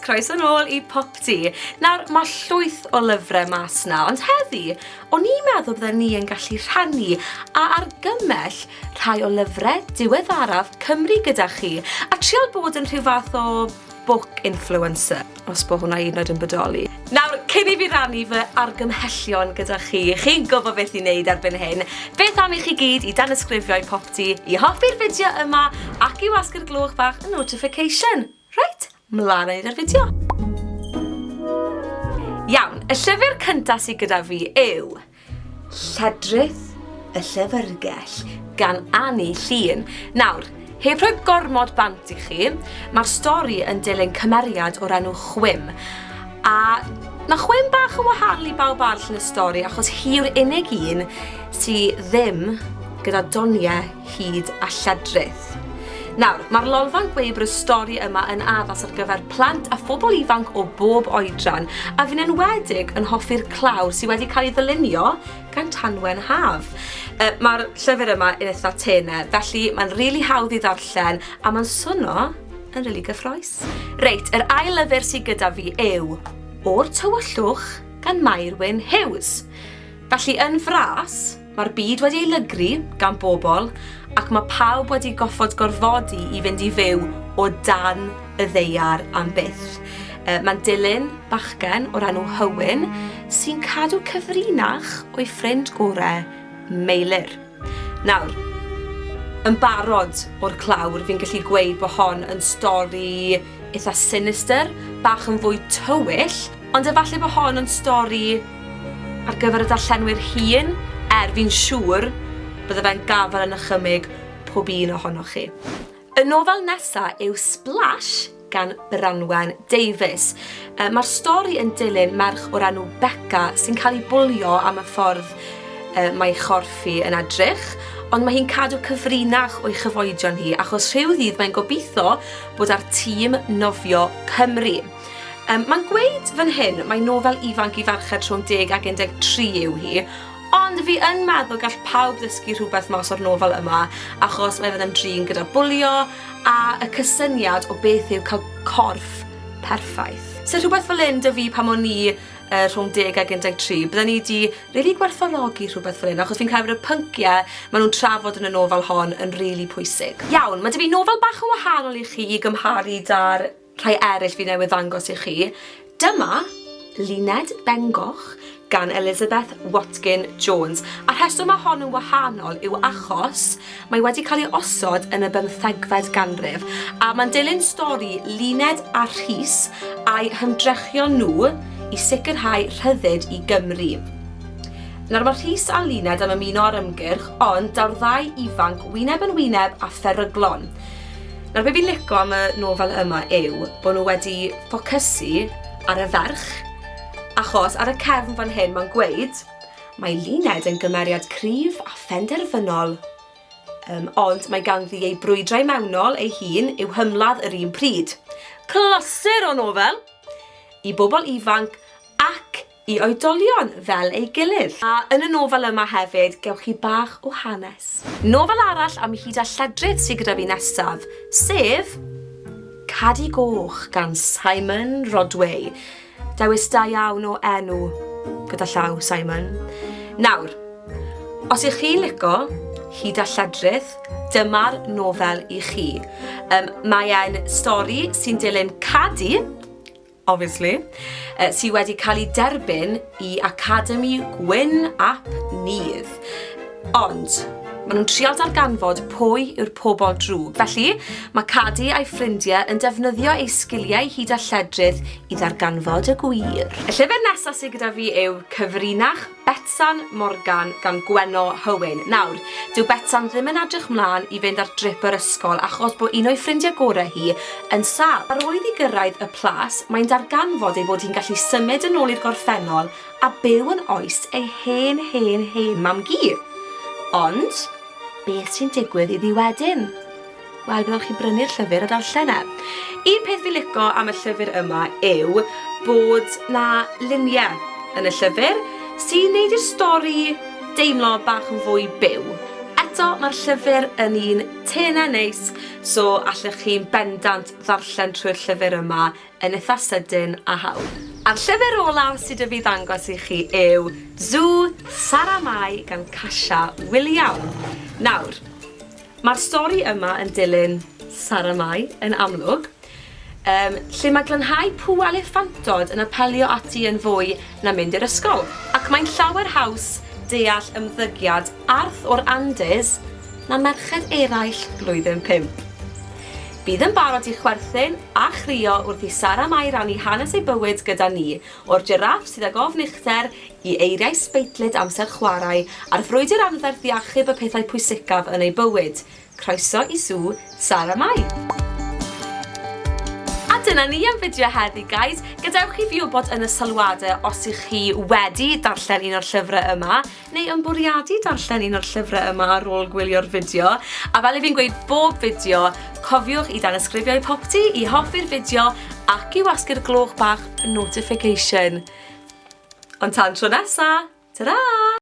croeso nôl I PopT. Nawr, mae llwyth o lyfrau mas na, ond heddi, o'n i'n meddwl bydden ni yn gallu rhannu a argymell rhai o lyfrau diweddaraf Cymru gyda chi, a trial bod yn rhyw fath o book influencer, os bod hwnna un oed yn bodoli. Nawr, cyn I fi rannu fy argymhellion gyda chi, chi'n gwybod beth I wneud erbyn hyn, beth am I chi gyd I danysgrifio I PopT, I hoffi'r fideo yma ac I wasgu'r glwch bach y notification. Reit, mlaen I wneud yr fideo. Iawn, y llyfr cyntaf sydd gyda fi yw Lledrith y Llyfrgell gan Elin. Nawr, heb rhoi gormod bant I chi, mae'r stori yn dilyn cymeriad o'r enw Chwim. A mae Chwim bach yn wahanol I bawb arall yn y stori achos hi yw'r unig un sydd ddim gyda doniau hyd a lledrith. Nawr, mae'r lolfa'n gweud bod y stori yma yn addas ar gyfer plant a phobl ifanc o bob oedran, a fi'n enwedig yn hoffi'r clawr sydd wedi cael ei ddylunio gan Tanwen Haf. Mae'r llyfr yma yn eitha tenau, felly mae'n rili hawdd I ddarllen a mae'n swnio yn rili gyffrous. Reit, yr ail lyfr sydd gyda fi yw O'r Tywyllwch gan Mairwyn Hughes. Felly yn fras, mae'r byd wedi ei lygru gan bobl ac mae pawb wedi goffod gorfodi I fynd I fyw o dan y ddeiar am byth. Mae'n dilyn bachgen o'r enw Hywyn sy'n cadw cyfrinach o'i ffrind gorau Meilir. Nawr, yn barod o'r clawr fi'n gallu gweud bod hon yn stori eitha sinister, bach yn fwy tywyll, ond efallai bod hon yn stori ar gyfer y darllenwyr hŷn, fi'n siŵr bydde fe'n gafel yn ychymyg pob un ohonoch chi. Y nofel nesaf yw Splash gan Branwen Davies. Mae'r stori yn dilyn merch o'r enw Becca sy'n cael ei bwlio am y ffordd mae chorffi yn edrych, ond mae hi'n cadw cyfrinach o'i chyfoedion hi achos rhyw ddydd mae'n gobeithio bod ar tîm nofio Cymru. Mae'n gweud fan hyn mae nofel ifanc I ferched rhwng 10 ac 13 yw hi, ond fi yn meddwl gall pawb ddysgu rhywbeth mas o'r nofel yma achos mae fydd yn drin gyda bwlio a y cysyniad o beth yw cael corff perffaith. So rhywbeth fel hyn dy fi pan o'n ni rhwng 10 ac 13, bydden ni wedi rili gwerthfawrogi rhywbeth fel hyn achos fi'n credu bod y pynciau maen nhw'n trafod yn y nofel hon yn rili pwysig. Iawn, mae dy fi nofel bach yn wahanol I chi I gymharu da'r rhai eraill fi newydd ddangos I chi. Dyma Luned Bengoch gan Elizabeth Watkin Jones. A'r rheswm mae hon yn wahanol yw achos mae wedi cael ei osod yn y 15fed ganrif a mae'n dilyn stori Luned a Rhys a'i hymdrechion nhw I sicrhau rhyddid I Gymru. Nawr mae Rhys a Luned am ymuno ar ymgyrch, ond daw'r ddau ifanc wyneb yn wyneb a pheryglon. Nawr be fi'n licio am y nofel yma yw bod nhw wedi ffocysu ar y ferch, achos ar y cefn fan hyn mae'n gweud mae Luned yn gymeriad cryf a phenderfynol, ond mae ganddi ei brwydrau mewnol ei hun i'w hymladd yr un pryd. Clasur o nofel I bobl ifanc ac I oedolion fel ei gilydd. A yn y nofel yma hefyd, gewch chi bach o hanes. Nofel arall am hyd a lledrith sydd gyda fi nesaf, sef Cadi Goch gan Simon Rodway. Dewis da iawn o enw gyda llaw Simon. Nawr, os ych chi'n licio hyd a lledrith, dyma'r nofel I chi. Mae e'n stori sy'n dilyn Cadi, obviously, sydd wedi cael ei derbyn I Academi Gwyn ap Nydd. Ond, maen nhw'n trial darganfod pwy yw'r pobol drwg. Felly, mae Cadi a'i ffrindiau yn defnyddio ei sgiliau hyd a lledrith I ddarganfod y gwir. Y llyfr nesaf sydd gyda fi yw Cyfrinach Betsan Morgan gan Gweno Hywyn. Nawr, dyw Betsan ddim yn edrych mlaen I fynd ar drip yr ysgol achos bod un o'i ffrindiau gorau hi yn saf. Ar ôl iddi gyrraedd y plas, mae'n darganfod ei bod hi'n gallu symud yn ôl i'r gorffennol a byw yn oes ei hen mam gi. Ond, beth sy'n digwydd iddi wedyn? Wel, byddwch chi brynu'r llyfr a darllen e. Un peth fi licio am y llyfr yma yw bod na luniau yn y llyfr sy'n neud i'r stori deimlo bach yn fwy byw. Eto, mae'r llyfr yn un tenau neis, so allwch chi'n bendant ddarllen trwy'r llyfr yma yn eitha sydyn a hawdd. A'r llyfr olaf sydd fi ddangos i chi yw Saramai gan Kasia William. Nawr, mae'r stori yma yn dilyn Saramai yn amlwg, lle mae glanhau pŵ eliffantod yn apelio ati yn fwy na mynd i'r ysgol. Ac mae'n llawer haws deall ymddygiad arth o'r Andes na merched eraill blwyddyn 5. Bydd yn barod i chwerthin a chrio wrth i Saramai rannu hanes ei bywyd gyda ni, o'r giraff sydd ag ofn uchder i eiriau sbeitlyd amser chwarae a'r frwydr anferth i achub y pethau pwysicaf yn ei bywyd. Croeso i Saramai. A dyna ni am fideo heddi, guys. Gadewch chi fi wybod yn y sylwadau os ych chi wedi darllen un o'r llyfrau yma, neu yn bwriadu darllen un o'r llyfrau yma ar ôl gwylio'r fideo. A fel i fi'n gweud bob fideo, cofiwch i danysgrifio i PopT, i hoffi'r fideo ac i wasgu'r gloch bach notification. Ond tan tro nesa, ta-ra!